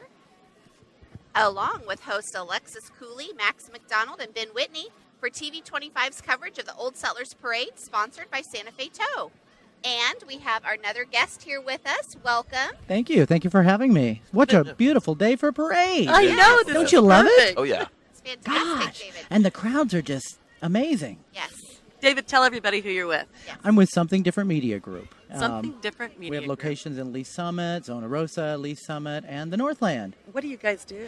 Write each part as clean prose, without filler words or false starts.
Calendar, along with hosts Alexis Cooley, Max McDonald, and Ben Whitney for TV25's coverage of the Old Settlers Parade, sponsored by Santa Fe Tow. And we have another guest here with us. Welcome. Thank you. Thank you for having me. What a beautiful day for parade. I know. This Don't is you love perfect. it? Oh, yeah. It's fantastic, Gosh. David. And the crowds are just amazing. Yes. David, tell everybody who you're with. Yes. I'm with Something Different Media Group. Something Different Media We have Group. locations in Lee Summit, Zona Rosa, Lee Summit, and the Northland. What do you guys do?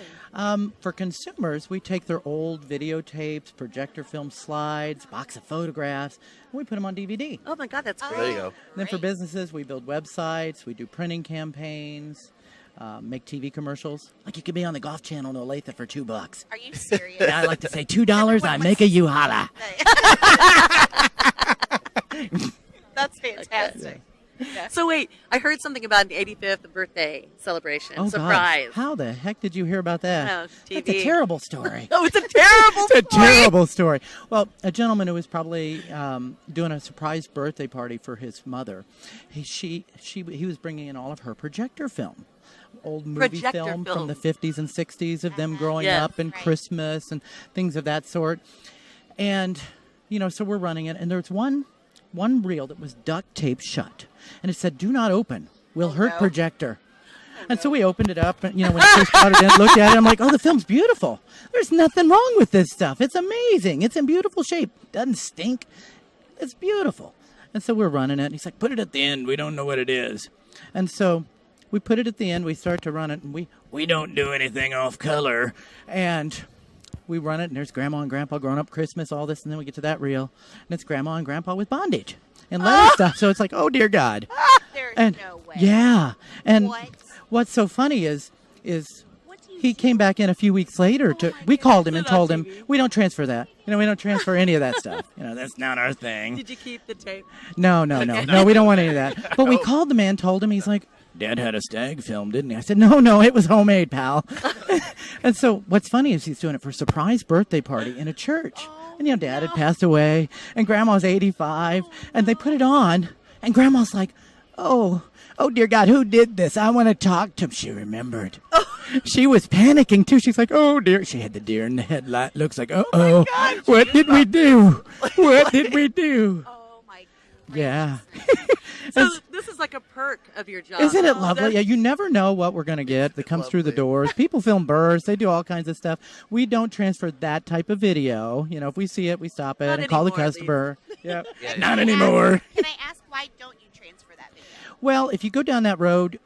For consumers, we take their old videotapes, projector film slides, box of photographs, and we put them on DVD. Oh, my God, that's great. There you go. Then for Great. businesses, we build websites, we do printing campaigns, make TV commercials. Like you could be on the Golf Channel in Olathe for $2. Are you serious? I like to say $2, I make a you holla. That's fantastic. So, wait, I heard something about an 85th birthday celebration. Oh, Surprise. God. How the heck did you hear about that? No, That's TV. a terrible story. Oh, it's a terrible It's a story. terrible story. Well, a gentleman who was probably doing a surprise birthday party for his mother, he was bringing in all of her projector film. Old movie Projector film film. from the 50s and 60s of them growing Yes. up and Right. Christmas and things of that sort. And, so we're running it, and there's one reel that was duct taped shut. And it said, "Do not open. Will hurt no. projector." And so we opened it up, and, when I first brought it in, looked at it, I'm like, oh, the film's beautiful. There's nothing wrong with this stuff. It's amazing. It's in beautiful shape. Doesn't stink. It's beautiful. And so we're running it, and he's like, put it at the end. We don't know what it is. And so we put it at the end. We start to run it, and we don't do anything off color. And we run it, and there's Grandma and Grandpa growing up Christmas, all this, and then we get to that reel, and it's Grandma and Grandpa with bondage and leather stuff. So it's like, oh, dear God. There's And no way. yeah, and What? what's so funny is What do you he do? came back in a few weeks later to. my We called him and Is it on told him TV? we don't transfer that. We don't transfer any of that stuff. That's not our thing. Did you keep the tape? No, we don't want any of that. But we called the man, told him, he's like, Dad had a stag film, didn't he? I said, no, it was homemade, pal. And so what's funny is he's doing it for a surprise birthday party in a church. And, Dad had passed away, and Grandma's 85, and they put it on, and Grandma's like, oh, dear God, who did this? I want to talk to him. She remembered. She was panicking, too. She's like, oh, dear. She had the deer in the headlight. Looks like, uh-oh. What did we do? What did we do? Oh, my Yeah. So this is like a perk of your job. Isn't it Oh, lovely? that's- Yeah, you never know what we're going to get that comes through the lovely. doors. People film burrs. They do all kinds of stuff. We don't transfer that type of video. If we see it, we stop it Not and call the anymore, at customer. Yep. Yeah, Not yeah. anymore. Can I ask, why don't you transfer that video? Well, if you go down that road,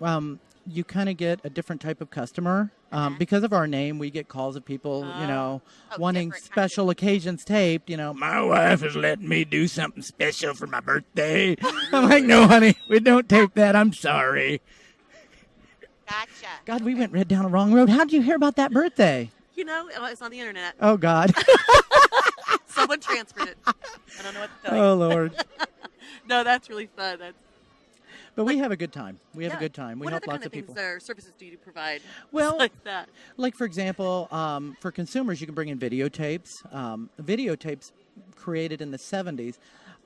you kind of get a different type of customer. Because of our name, we get calls of people, wanting different special occasions taped. My wife is letting me do something special for my birthday. I'm like, no, honey, we don't tape that. I'm sorry. Gotcha. God, we went down a wrong road. How did you hear about that birthday? It's on the internet. Oh, God. Someone transferred it. I don't know what to tell you. Oh, Lord. No, that's really fun. But we have a good time. We have Yeah. a good time. We what help other lots kind of people. things or services do you provide? Well, like that. Like, for example, for consumers, you can bring in videotapes. Videotapes created in the 70s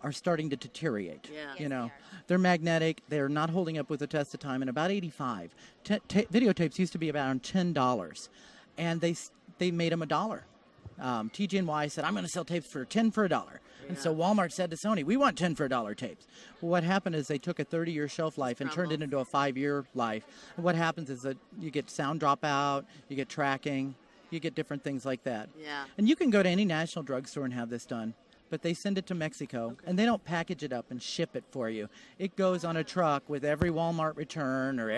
are starting to deteriorate. Yeah. Yes, they are. They're magnetic. They're not holding up with the test of time. In about 85, videotapes used to be about $10, and they made them $1. TG&Y said, I'm going to sell tapes for 10 for $1. And so Walmart said to Sony, we want 10 for $1 tapes. Well, what happened is they took a 30-year shelf life and turned it into a 5-year life. And what happens is that you get sound dropout, you get tracking, you get different things like that. Yeah. And you can go to any national drugstore and have this done. But they send it to Mexico, and they don't package it up and ship it for you. It goes on a truck with every Walmart return or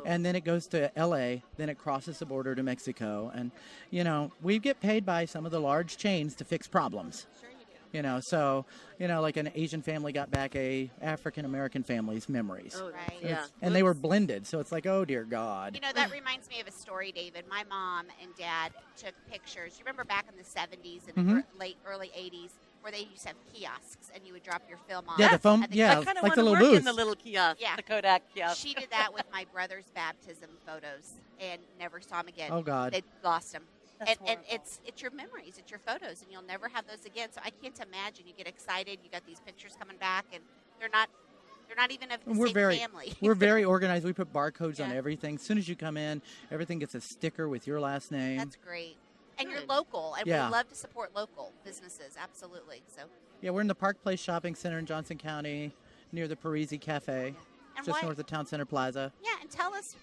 and then it goes to L.A., then it crosses the border to Mexico. And, we get paid by some of the large chains to fix problems. Sure you do. So, like an Asian family got back a African-American family's memories. Oh, Right. Yeah. And they were blended, so it's like, oh, dear God. That reminds me of a story, David. My mom and dad took pictures. You remember back in the 70s and the late, early 80s where they used to have kiosks and you would drop your film off. Yeah, the phone, at yeah, I kind of like want the to little work booth. in the little kiosk, Yeah. the Kodak kiosk. She did that with my brother's baptism photos and never saw them again. Oh, God. They lost them. That's And horrible. it's your memories, it's your photos, and you'll never have those again. So I can't imagine. You get excited, you got these pictures coming back, and they're not They're not even of the And we're same very family. we're very organized. We put barcodes on Yeah. everything. As soon as you come in, everything gets a sticker with your last name. That's great. And you're Good. local, and Yeah. we love to support local businesses. Absolutely. So, Yeah, we're in the Park Place Shopping Center in Johnson County, near the Parisi Cafe, and just why? north of Town Center Plaza. Yeah, and tell us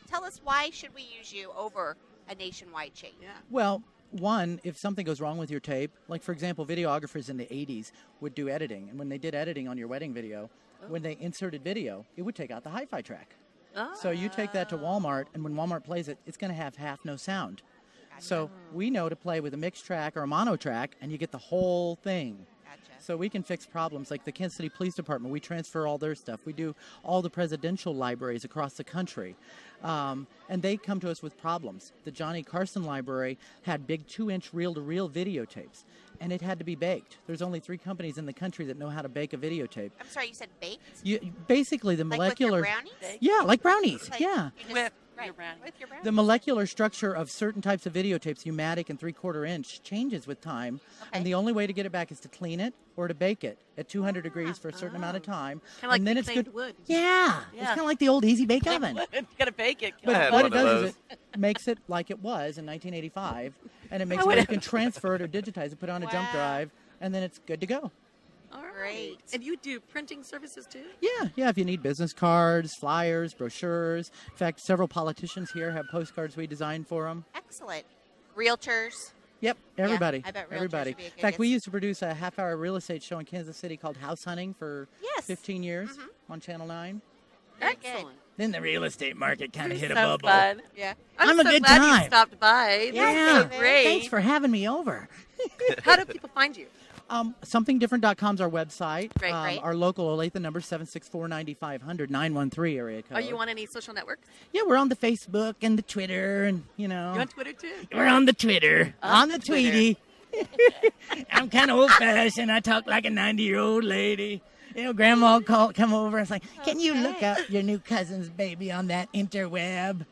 why should we use you over a nationwide chain? Yeah. Well, one, if something goes wrong with your tape, like for example, videographers in the 80s would do editing, and when they did editing on your wedding video, when they inserted video, it would take out the hi-fi track. Oh. So you take that to Walmart, and when Walmart plays it, it's going to have half no sound. So we know to play with a mixed track or a mono track, and you get the whole thing. Gotcha. So we can fix problems like the Kansas City Police Department. We transfer all their stuff. We do all the presidential libraries across the country. And they come to us with problems. The Johnny Carson Library had big 2-inch reel-to-reel videotapes, and it had to be baked. There's only 3 companies in the country that know how to bake a videotape. I'm sorry, you said baked? Basically, the Like molecular... with your brownies? Yeah, like brownies. Like, yeah. you just- With right, your brownies. With your brownies. The molecular structure of certain types of videotapes, pneumatic and 3/4 inch, changes with time. Okay. And the only way to get it back is to clean it or to bake it at 200 degrees for a certain amount of time. Kind of like and then reclaimed it's good. wood. Yeah, it's Yeah. kind of like the old Easy Bake Oven. You gotta bake it. But I had what one it of does those. is it makes it like it was in 1985, and it makes it would where you have- can transfer it or digitize it, put it on a jump Wow. drive, and then it's good to go. All right. Great. And you do printing services too? Yeah, if you need business cards, flyers, brochures. In fact, several politicians here have postcards we designed for them. Excellent. Realtors. Yep, everybody. I bet realtors everybody. would be a In good fact, we guess. used to produce a half-hour real estate show in Kansas City called House Hunting for Yes. Mm-hmm. 15 years on Channel 9. Very good. Excellent. Then the real estate market kind of hit a So bubble. fun. Yeah. I'm so a good glad time. you stopped by. Yeah, That's so great. thanks for having me over. How do people find you? Somethingdifferent.com is our website. Great. Our local Olathe number 764-9500 913 area code. Are you on any social networks? Yeah, we're on the Facebook and the Twitter, and You on Twitter too? we're on the Twitter, on the Twitter. Tweety. I'm kind of old-fashioned. I talk like a 90-year-old lady. You know, Grandma will come over and say, "Can you look up your new cousin's baby on that interweb?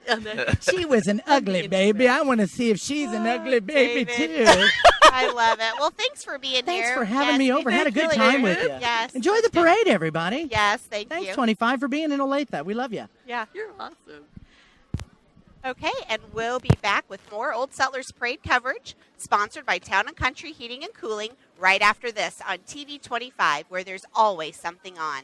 She was an ugly baby. I want to see if she's an ugly baby David. too." I love it. Well, thanks for being Thanks here. for having Yes, me we over. Had a good really time did. with you. Yes. Enjoy the parade, everybody. Yes, thank Thanks, you. 25, for being in Olathe. We love you. Yeah. You're awesome. Okay, and we'll be back with more Old Settlers Parade coverage, sponsored by Town & Country Heating and Cooling, right after this on TV 25, where there's always something on.